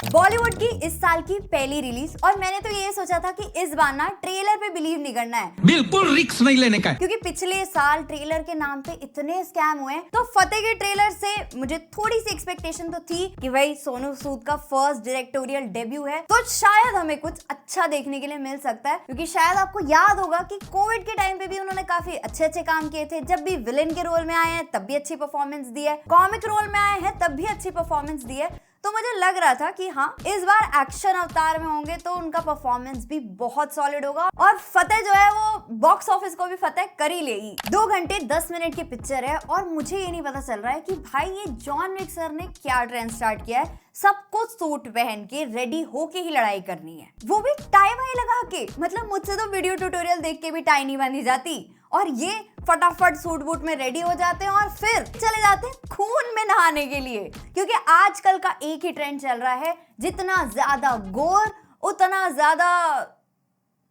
बॉलीवुड की इस साल की पहली रिलीज, और मैंने तो ये सोचा था कि इस बार ना ट्रेलर पे बिलीव नहीं करना है, बिल्कुल रिस्क नहीं लेने का, क्योंकि पिछले साल ट्रेलर के नाम पे इतने स्कैम हुए। तो फतेह के ट्रेलर से मुझे थोड़ी सी एक्सपेक्टेशन तो थी कि भाई सोनू सूद का फर्स्ट डायरेक्टोरियल डेब्यू है, तो शायद हमें कुछ अच्छा देखने के लिए मिल सकता है। क्योंकि शायद आपको याद होगा कि कोविड के टाइम पे भी उन्होंने काफी अच्छे अच्छे काम किए थे। जब भी विलेन के रोल में आए हैं तब भी अच्छी परफॉर्मेंस दी है, कॉमिक रोल में आए हैं तब भी अच्छी परफॉर्मेंस दी है। तो मुझे लग रहा था कि हाँ, इस बार एक्शन अवतार में होंगे तो उनका परफॉर्मेंस भी बहुत सॉलिड होगा और फतेह जो है वो बॉक्स ऑफिस को भी फतेह कर ही लेगी। 2 घंटे 10 मिनट की पिक्चर है और मुझे ये नहीं पता चल रहा है कि भाई ये जॉन विक सर ने क्या ट्रेंड स्टार्ट किया है। सबको सूट पहन के रेडी होके ही लड़ाई करनी है, वो भी टाई वाई लगा के। मतलब मुझसे तो वीडियो ट्यूटोरियल देख के भी टाई नहीं बांधी जाती, और ये फटाफट सूट बूट में रेडी हो जाते हैं और फिर चले जाते हैं खून में नहाने के लिए। क्योंकि आजकल का एक ही ट्रेंड चल रहा है, जितना ज्यादा गोर उतना ज्यादा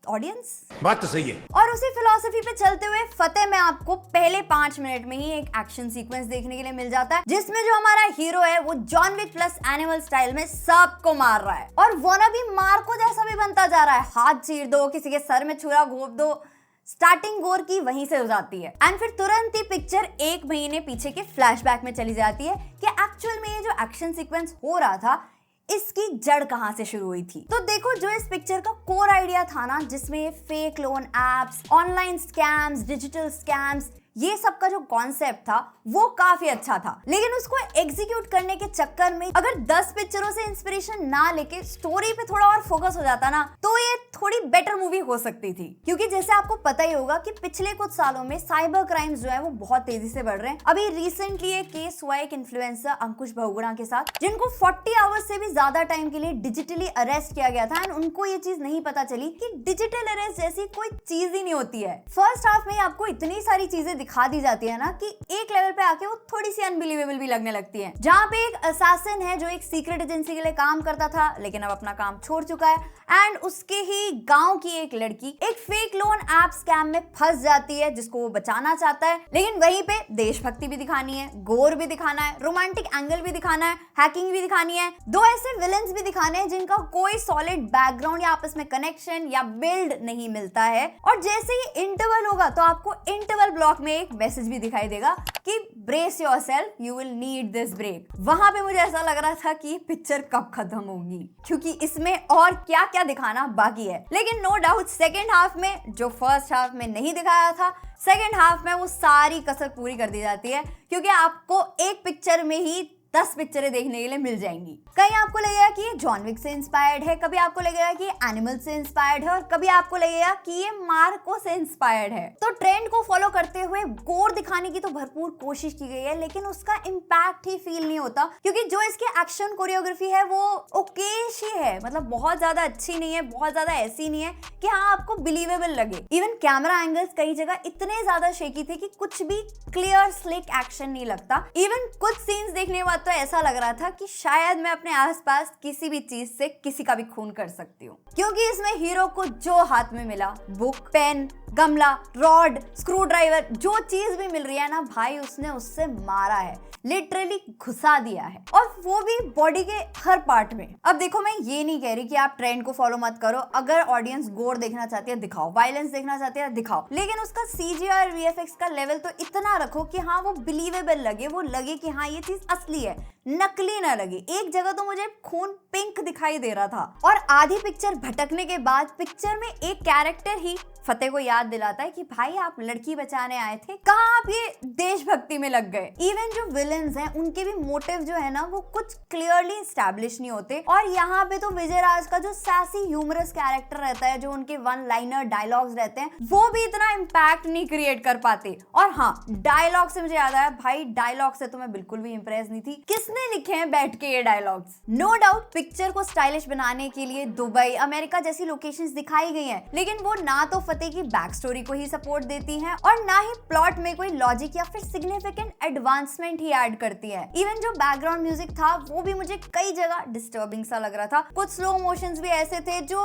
ऑडियंस। बात तो सही है। और उसी फिलॉसफी पे चलते हुए फतेह में आपको पहले 5 मिनट में ही एक एक्शन सीक्वेंस देखने के लिए मिल जाता है, जिसमें जो हमारा हीरो है वो John Wick plus animal style में सबको मार रहा है और वानाबी मार्को जैसा भी बनता जा रहा है। हाथ चीर दो, किसी के सर में छुरा घोंप दो, स्टार्टिंग गोर की वहीं से हो जाती है। एंड फिर तुरंत ही पिक्चर 1 महीने पीछे के फ्लैशबैक में चली जाती है कि एक्चुअल में ये जो एक्शन सीक्वेंस हो रहा था इसकी जड़ कहां से शुरू हुई थी। तो देखो, जो इस पिक्चर का कोर आइडिया था ना, जिसमें fake loan apps, online scams, digital scams, ये सब का जो कॉन्सेप्ट था वो काफी अच्छा था। लेकिन उसको एग्जीक्यूट करने के चक्कर में अगर 10 पिक्चरों से इंस्पिरेशन ना लेके स्टोरी पे थोड़ा और फोकस हो जाता ना, तो ये थोड़ी बेटर मूवी हो सकती थी। क्योंकि जैसे आपको पता ही होगा कि पिछले कुछ सालों में साइबर क्राइम्स जो है वो बहुत तेजी से बढ़ रहे हैं। अभी रिसेंटली एक केस हुआ एक इन्फ्लुएंसर अंकुश बहुगुणा के साथ, जिनको 40 आवर्स से भी ज्यादा टाइम के लिए डिजिटली अरेस्ट किया गया था। एंड उनको ये चीज नहीं पता चली कि डिजिटल अरेस्ट जैसी कोई चीज ही नहीं होती है। फर्स्ट हाफ में आपको इतनी सारी चीजें दिखा दी जाती है ना कि एक लेवल पे आके वो थोड़ी सी अनबिलीवेबल भी लगने लगती है। जहाँ पे एक असैसिन है जो एक सीक्रेट एजेंसी के लिए काम करता था लेकिन अब अपना काम छोड़ चुका है, एंड उसके ही गांव की एक लड़की एक फेक लोन ऐप स्कैम में फंस जाती है जिसको वो बचाना चाहता है। लेकिन वहीं पे देशभक्ति भी दिखानी है, गोर भी दिखाना है, रोमांटिक एंगल भी दिखाना है, हैकिंग भी दिखानी है, 2 ऐसे विलेंस भी दिखाने हैं जिनका कोई सॉलिड बैकग्राउंड या आपस में कनेक्शन या बिल्ड नहीं मिलता है। और जैसे ही इंटरवल होगा तो आपको इंटरवल ब्लॉक में एक मैसेज भी दिखाई देगा कि brace yourself, you will need this break. वहां पे मुझे ऐसा लग रहा था कि पिक्चर कब खत्म होगी, क्योंकि इसमें और क्या क्या दिखाना बाकी है। लेकिन नो डाउट सेकेंड हाफ में जो फर्स्ट हाफ में नहीं दिखाया था, सेकेंड हाफ में वो सारी कसर पूरी कर दी जाती है। क्योंकि आपको एक पिक्चर में ही 10 पिक्चरें देखने के लिए मिल जाएंगी। कहीं आपको लगेगा कि ये जॉन विक से इंस्पायर्ड है, कभी आपको लगेगा कि ये एनिमल से इंस्पायर्ड है, और कभी आपको लगेगा कि ये मार्को से इंस्पायर्ड है। तो ट्रेंड को फॉलो करते हुए गोर दिखाने की तो भरपूर कोशिश की गई है, लेकिन उसका इम्पैक्ट ही फील नहीं होता। क्योंकि जो इसकी एक्शन कोरियोग्राफी है वो ओकेश ही है, मतलब बहुत ज्यादा अच्छी नहीं है, बहुत ज्यादा ऐसी नहीं है कि हाँ आपको बिलीवेबल लगे। इवन कैमरा एंगल्स कई जगह इतने ज्यादा शेकी थे कि कुछ भी क्लियर स्लिक एक्शन नहीं लगता। इवन कुछ सीन्स देखने बाद तो ऐसा लग रहा था कि शायद मैं अपने आसपास किसी भी चीज से किसी का भी खून कर सकती हूँ। क्योंकि इसमें हीरो को जो हाथ में मिला, बुक, पेन, गमला, रॉड, स्क्रू ड्राइवर, जो चीज भी मिल रही है ना भाई, उसने उससे मारा है, लिटरली घुसा दिया है, और वो भी बॉडी के हर पार्ट में। अब देखो, मैं ये नहीं कह रही कि आप ट्रेंड को फॉलो मत करो। अगर ऑडियंस गोर देखना चाहती है दिखाओ, वायलेंस देखना चाहती है दिखाओ, लेकिन उसका CGI और VFX का लेवल तो इतना रखो कि हाँ वो बिलीवेबल लगे, वो लगे कि हाँ ये चीज असली है, नकली ना लगे। एक जगह तो मुझे खून पिंक दिखाई दे रहा था, और आधी पिक्चर भटकने के बाद पिक्चर में एक कैरेक्टर ही फतेह को याद दिलाता है कि भाई आप लड़की बचाने आए थे, कहाँ आप ये देशभक्ति में लग गए। इवन जो विलेंस हैं उनके भी मोटिव जो है ना वो कुछ क्लियरली एस्टैब्लिश नहीं होते। और यहाँ पे तो विजय राज का जो सैसी ह्यूमरस कैरेक्टर रहता है, जो उनके 1 लाइनर डायलॉग्स रहते हैं, वो भी इतना इम्पैक्ट नहीं क्रिएट कर पाते। और हाँ, डायलॉग से मुझे याद आया, भाई डायलॉग से तो मैं बिल्कुल भी इंप्रेस नहीं थी। किसने लिखे हैं बैठ के ये डायलॉग्स? नो डाउट पिक्चर को स्टाइलिश बनाने के लिए दुबई, अमेरिका जैसी लोकेशंस दिखाई गई हैं, लेकिन वो ना तो फतेह की बैक स्टोरी को ही सपोर्ट देती हैं और ना ही प्लॉट में कोई लॉजिक या फिर सिग्निफिकेंट एडवांसमेंट ही ऐड करती है। इवन जो बैकग्राउंड म्यूजिक था वो भी मुझे कई जगह डिस्टर्बिंग सा लग रहा था। कुछ स्लो मोशंस भी ऐसे थे जो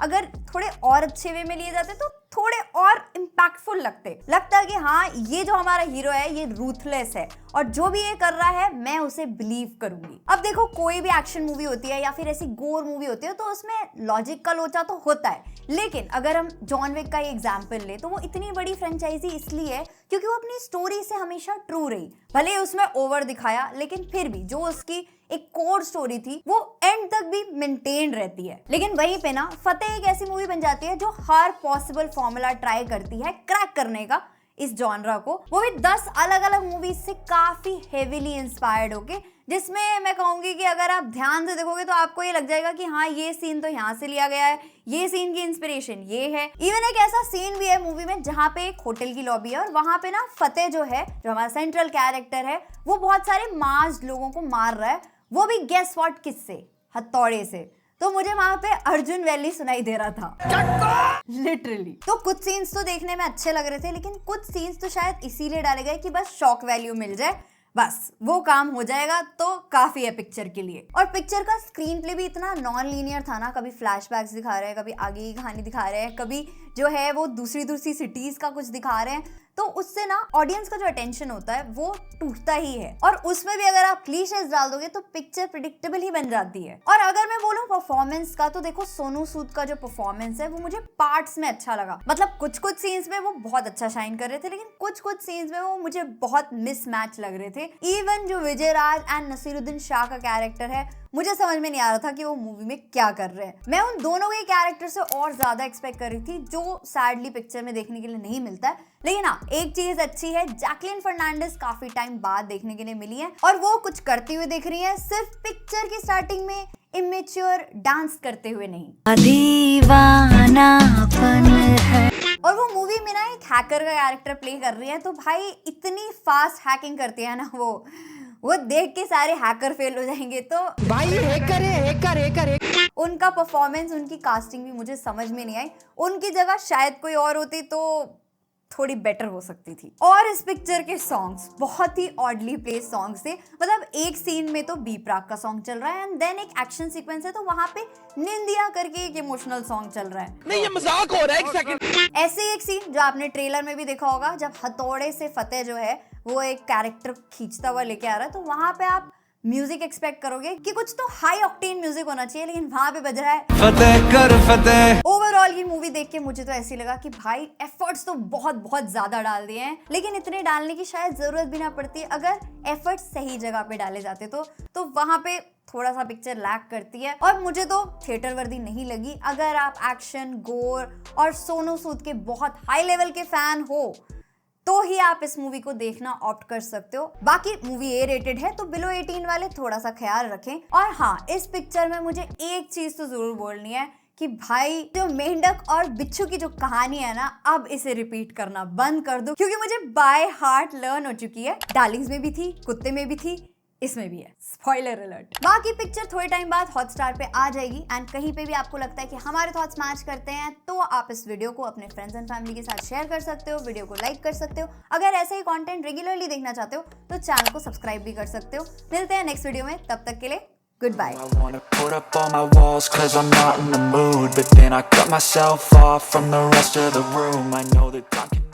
अगर थोड़े और अच्छे वे में लिए जाते तो थोड़े और इम्पैक्टफुल लगता है कि हाँ ये जो हमारा हीरो है ये रूथलेस है और जो भी ये कर रहा है मैं उसे बिलीव करूंगी। अब देखो कोई भी एक्शन मूवी होती है या फिर ऐसी गोर मूवी होती है तो उसमें लॉजिक का लोचा तो होता है, लेकिन अगर हम जॉन विक का एग्जाम्पल ले तो वो इतनी बड़ी फ्रेंचाइजी इसलिए है क्योंकि वो अपनी स्टोरी से हमेशा ट्रू रही। भले उसमें ओवर दिखाया लेकिन फिर भी जो उसकी एक कोर स्टोरी थी वो एंड तक भी मेंटेन रहती है। लेकिन वहीं पे ना फतेह एक ऐसी मूवी बन जाती है जो हर पॉसिबल फॉर्मूला ट्राई करती है क्रैक करने का इस जॉनरा को, वो भी 10 अलग अलग मूवीज से काफी हेवीली इंस्पायर्ड होके, जिसमें मैं कहूंगी कि अगर आप ध्यान से देखोगे तो आपको ये लग जाएगा कि हाँ ये सीन तो यहाँ से लिया गया है, ये सीन की इंस्पिरेशन ये है। इवन एक ऐसा सीन भी है मूवी में जहाँ पे एक होटल की लॉबी है और वहां पे ना फतेह जो है, जो हमारा सेंट्रल कैरेक्टर है, वो बहुत सारे मास्ड लोगों को मार रहा है, वो भी गेस व्हाट किससे, हथौड़े से। तो मुझे वहां पे अर्जुन वैली सुनाई दे रहा था लिटरली। तो कुछ सीन्स तो देखने में अच्छे लग रहे थे लेकिन कुछ सीन्स तो शायद इसीलिए डाले गए कि बस शॉक वैल्यू मिल जाए, बस वो काम हो जाएगा तो काफी है पिक्चर के लिए। और पिक्चर का स्क्रीन प्ले भी इतना नॉन लीनियर था ना, कभी फ्लैशबैक्स दिखा रहे हैं, कभी आगे की कहानी दिखा रहे हैं, कभी जो है वो दूसरी सिटीज का कुछ दिखा रहे हैं, तो उससे ना ऑडियंस का जो अटेंशन होता है वो टूटता ही है। और उसमें भी अगर आप क्लीशेस डाल दोगे तो पिक्चर प्रेडिक्टेबल ही बन जाती है। और अगर मैं बोलूं परफॉर्मेंस का तो देखो सोनू सूद का जो परफॉर्मेंस है वो मुझे पार्ट्स में अच्छा लगा। मतलब कुछ सीन्स में वो बहुत अच्छा शाइन कर रहे थे लेकिन कुछ सीन्स में वो मुझे बहुत मिसमैच लग रहे थे। इवन जो विजय राज एंड नसीरुद्दीन शाह का कैरेक्टर है मुझे समझ में नहीं आ रहा था कि वो मूवी में क्या कर रहे हैं। मैं उन दोनों के कैरेक्टर से और ज्यादा एक्सपेक्ट कर रही थी जो सैडली पिक्चर में देखने के लिए नहीं मिलता है। लेकिन हाँ एक चीज अच्छी है, जैकलिन फर्नांडिस काफी टाइम बाद देखने के लिए मिली है और वो कुछ करती हुई दिख रही है, सिर्फ पिक्चर की स्टार्टिंग में इमेच्योर डांस करते हुए नहीं। दीवानापन है। और वो मूवी में ना एक हैकर का कैरेक्टर प्ले कर रही है, तो भाई इतनी फास्ट हैकिंग करती है ना वो देख के सारे हैकर फेल हो जाएंगे। तो भाई हैकर उनका परफॉर्मेंस, उनकी कास्टिंग भी मुझे समझ में नहीं आई। उनकी जगह शायद कोई और होती तो थोड़ी बेटर हो सकती थी। और इस पिक्चर के सॉन्ग्स बहुत ही ऑडली प्लेस सॉन्ग्स थे। मतलब एक सीन में तो बी प्राक का सॉन्ग चल रहा है एंड देन एक एक्शन सीक्वेंस है तो वहां पे निंदिया करके एक इमोशनल सॉन्ग चल रहा है। नहीं ये मजाक हो रहा है, एक सेकंड। ऐसे एक सीन जो आपने ट्रेलर में भी देखा होगा, जब हथौड़े से फतेह जो है वो एक कैरेक्टर खींचता हुआ लेके आ रहा है, तो वहां पे आप म्यूजिक एक्सपेक्ट करोगे कि कुछ तो हाई ऑक्टेन म्यूजिक होना चाहिए, लेकिन वहां पे बज रहा है फतेह कर फतेह। ओवरऑल ये मूवी देख के मुझे तो ऐसी लगा कि भाई एफर्ट्स तो बहुत ज्यादा डाल दिए हैं, लेकिन इतने डालने की शायद जरूरत भी ना पड़ती। अगर एफर्ट्स सही जगह पे डाले जाते तो वहां पे थोड़ा सा पिक्चर लैग करती है और मुझे तो थिएटर वर्दी नहीं लगी। अगर आप एक्शन, गोर और सोनू सूद के बहुत हाई लेवल के फैन हो तो ही आप इस मूवी को देखना ऑप्ट कर सकते हो। बाकी मूवी ए रेटेड है तो बिलो 18 वाले थोड़ा सा ख्याल रखें। और हाँ इस पिक्चर में मुझे एक चीज तो जरूर बोलनी है कि भाई जो मेंढक और बिच्छू की जो कहानी है ना, अब इसे रिपीट करना बंद कर दो क्योंकि मुझे बाय हार्ट लर्न हो चुकी है। डार्लिंग्स में भी थी, कुत्ते में भी थी, इसमें भी है। Spoiler alert. बाकी पिक्चर थोड़े टाइम बाद हॉटस्टार पे आ जाएगी एंड कहीं पे भी आपको लगता है कि हमारे थॉट्स मैच करते हैं तो आप इस वीडियो को अपने फ्रेंड्स एंड फैमिली के साथ शेयर कर सकते हो, वीडियो को लाइक कर सकते हो। अगर ऐसे ही कंटेंट रेगुलरली देखना चाहते हो तो चैनल को सब्सक्राइब भी कर सकते हो। मिलते हैं नेक्स्ट वीडियो में, तब तक के लिए good bye. I wanna put up all my walls 'cause I'm not in the mood, but then I cut myself off from the rest of the room. I know that time can